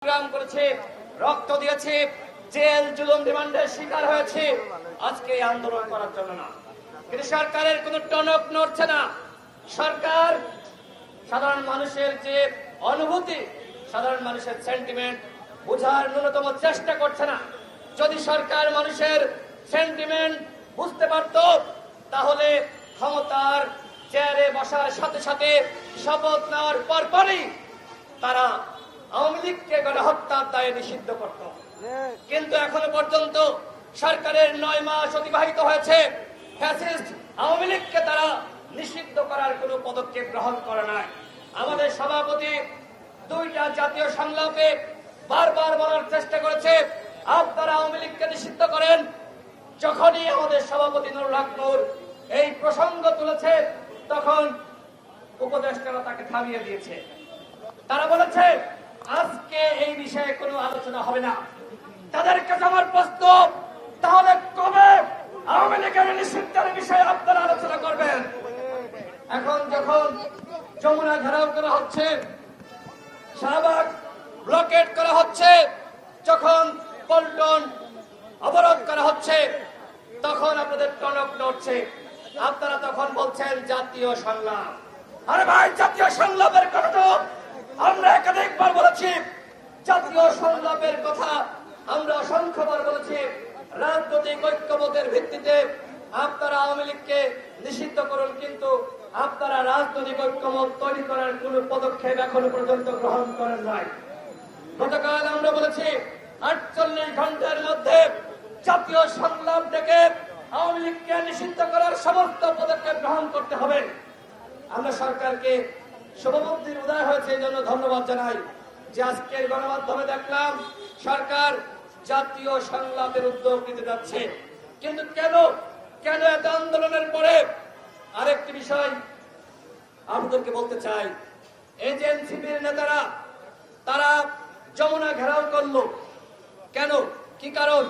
সংগ্রাম করেছে, রক্ত দিয়েছে, জেল জুলুম রিমান্ডের শিকার হয়েছে আজকে এই আন্দোলন করার জন্য না। কিন্তু সরকারের কোন টনক নড়ছে না। সরকার সাধারণ মানুষের যে অনুভূতি, সাধারণ মানুষের সেন্টিমেন্ট বোঝার ন্যূনতম চেষ্টা করছে না। যদি সরকার মানুষের সেন্টিমেন্ট বুঝতে পারত, তাহলে ক্ষমতার চেয়ারে বসার সাথে সাথে শপথ নেওয়ার পরপরই তারা আওয়ামী লীগকে গণহত্যার দায়ে নিষিদ্ধ করত। কিন্তু এখনো পর্যন্ত সরকারের 9 মাস অতিবাহিত হয়েছে, ফ্যাসিস্ট আওয়ামী লীগকে তারা নিষিদ্ধ করার কোনো পদক্ষেপ গ্রহণ করে নাই। আমাদের সভাপতি 2টা জাতীয় সংলাপে বারবার বলার চেষ্টা করেছে, আপনারা আওয়ামী লীগকে নিষিদ্ধ করেন। যখনই আমাদের সভাপতি নুরুল হক নূর এই প্রসঙ্গ তুলেছে, তখন উপদেষ্টারা তাকে থামিয়ে দিয়েছে। তারা বলেছে আজকে এই বিষয়ে কোনো আলোচনা হবে না। তাদের কাছে আমার প্রশ্ন, তাহলে কবে আওয়ামী লীগের নিষিদ্ধের বিষয়ে আপনারা আলোচনা করবেন? এখন যখন যমুনা ঘেরাও করা হচ্ছে, শাহবাগ ব্লকেট করা হচ্ছে, যখন পল্টন অবরোধ করা হচ্ছে, তখন আপনাদের টনক নড়ছে। আপনারা তখন বলছেন জাতীয় সংলাপ। আরে ভাই, জাতীয় সংলাপের কথা তো আমরা একাধিকবার বলেছি। জাতীয় সংলাপের কথা আমরা অসংখ্যবার বলেছি। রাজনৈতিক ঐক্যমতের ভিত্তিতে আপনারা আওয়ামী লীগকে নিষিদ্ধ করুন, কিন্তু আপনারা রাজনৈতিক ঐক্যমত তৈরি করার কোন পদক্ষেপ এখনো পর্যন্ত গ্রহণ করেন নাই। গতকাল আমরা বলেছি 48 ঘন্টার মধ্যে জাতীয় সংলাপ ডেকে আওয়ামী লীগকে নিষিদ্ধ করার সমস্ত পদক্ষেপ গ্রহণ করতে হবে। আমরা সরকারকে শুভবুদ্ধির উদয় হয়েছে এই জন্য ধন্যবাদ জানাই যে আজকের গণমাধ্যমে দেখলাম সরকার জাতীয় সংলাপের উদ্যোগ নিতে যাচ্ছে। কিন্তু কেন এত আন্দোলনের পরে? আরেকটি বিষয় আপনাদেরকে বলতে চাই, এই যে এনসিপির নেতারা তারা যমুনা ঘেরাও করলো কেন, কি কারণ?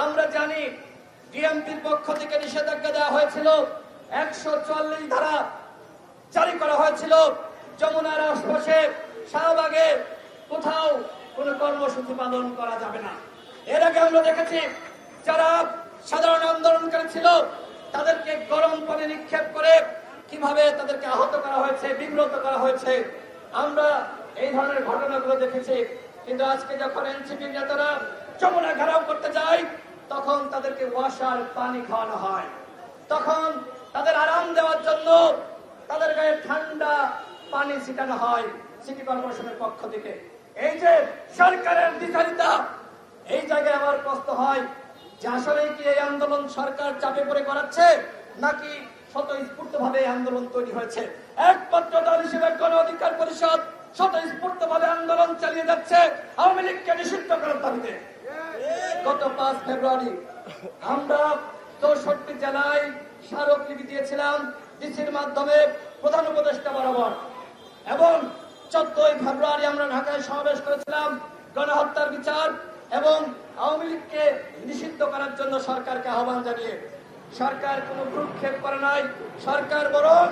আমরা জানি বিএনপির পক্ষ থেকে নিষেধাজ্ঞা দেওয়া হয়েছিল, 144 ধারা জারি করা হয়েছিল। যমুনার আশপাশে শাহবাগে কোথাও কোনো কর্মসূচি পালন করা যাবে না। এর আগে আমরা দেখেছি যারা সাধারণ আন্দোলনকারী ছিল তাদেরকে গরম পানি নিক্ষেপ করে কিভাবে তাদেরকে আহত করা হয়েছে, বিব্রত করা হয়েছে। আমরা এই ধরনের ঘটনাগুলো দেখেছি। কিন্তু আজকে যখন এনসিপি নেতারা যমুনা ঘেরাও করতে যায়, তখন তাদেরকে ওয়াসার পানি খাওয়ানো হয়, তখন তাদের আরাম দেওয়ার জন্য তাদের গায়ে ঠান্ডা পানি ছিটানো হয় সিটি কর্পোরেশনের পক্ষ থেকে। এই যে সরকারের দ্বিচারিতা, এই জায়গায় আমার প্রশ্ন হয় যে আসলে কি এই আন্দোলন সরকার চাপে পড়ে করাচ্ছে, নাকি স্বতঃস্ফূর্ত ভাবে আন্দোলন তৈরি হয়েছে? একমাত্র দল হিসেবে গণ অধিকার পরিষদ স্বতঃস্ফূর্ত ভাবে আন্দোলন চালিয়ে যাচ্ছে আওয়ামী লীগকে নিষিদ্ধ করার দাবিতে। গত 5 ফেব্রুয়ারি আমরা 64 জেলায় স্মারকলিপি দিয়েছিলাম ডিসির মাধ্যমে প্রধান উপদেষ্টা বরাবর, এবং 14 ফেব্রুয়ারি আমরা ঢাকায় সমাবেশ করেছিলাম গণহত্যার বিচার এবং আওয়ামী লীগকে নিষিদ্ধ করার জন্য সরকারকে আহ্বান জানিয়ে। সরকার কোনো ভ্রুক্ষেপ করে নাই। সরকার বরং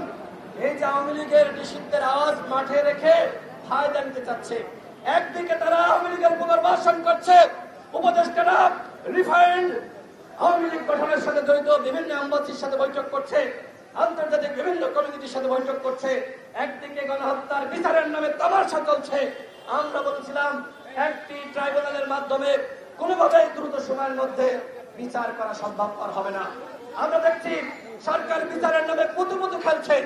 এই যে আওয়ামী লীগের নিষিদ্ধের আওয়াজ মাঠে রেখে ফায়দা নিতে চাচ্ছে। একদিকে তারা আওয়ামী লীগের পুনর্বাসন করছে, উপদেষ্টারা রিফাইন্ড আওয়ামী লীগ গঠনের সাথে জড়িত বিভিন্ন এম্বাসির সাথে বৈঠক করছে, আন্তর্জাতিক বিভিন্ন কমিটির সাথে বৈঠক করছে। একদিকে গণহত্যার বিচারের নামে তামাশা চলছে। আমরা বলেছিলাম একটি ট্রাইব্যুনালের মাধ্যমে কোনোভাবেই দ্রুত সময়ের মধ্যে বিচার করা সম্ভবপর হবে না। আমরা দেখছি সরকার বিচারের নামে পুতুপুতু খেলছে।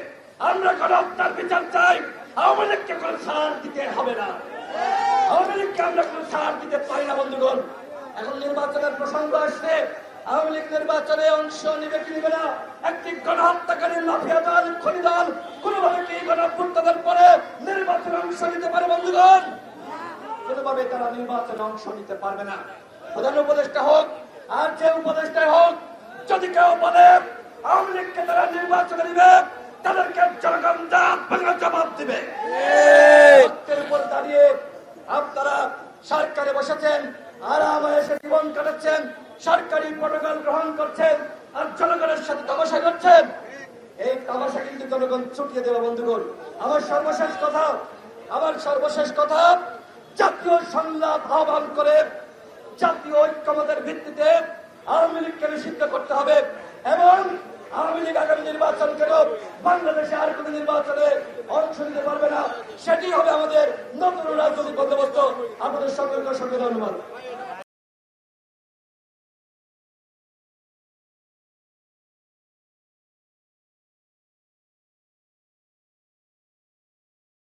আমরা গণহত্যার বিচার চাই, আওয়ামী লীগকে কোনো ছাড় দিতে হবে না। আওয়ামী লীগকে আমরা কোনো ছাড় দিতে পারি না। বন্ধুগণ, এখন নির্বাচনের প্রসঙ্গ আসছে, আওয়ামী লীগ নির্বাচনে অংশ নিবে কি নিবে না? একটি গণহত্যাকারী মাফিয়া দল, খনি দল কোনোভাবে কি গণহত্যার পরে নির্বাচনে অংশ নিতে পারে? বন্ধুগণ, কোনোভাবে তারা নির্বাচনে অংশ নিতে পারবে না। প্রধান উপদেষ্টা হোক আর যে উপদেষ্টা হোক, যদি কেউ বলে আওয়ামী লীগকে তারা নির্বাচনে নিবে, তাদেরকে জনগণ জবাব দিবে। উপর দাঁড়িয়ে আপনারা সরকারে বসেছেন, আরামে এসে জীবন কাটাচ্ছেন, সরকারি প্রটোকল গ্রহণ করছেন, আর জনগণের সাথে তামাশা করছেন। এই তামাশা কিন্তু জনগণ ছুটিয়ে দেবে। বন্ধুগণ, আমার সর্বশেষ কথা জাতীয় সংলাপ আহ্বান করে জাতীয় ঐক্যমতের ভিত্তিতে আওয়ামী লীগকে নিষিদ্ধ করতে হবে এবং আওয়ামী লীগ আগামী নির্বাচন কেন বাংলাদেশে আর কোন নির্বাচনে অংশ নিতে পারবে না, সেটি হবে আমাদের নতুন রাজনৈতিক বন্দোবস্ত। আপনাদের সঙ্গে ধন্যবাদ।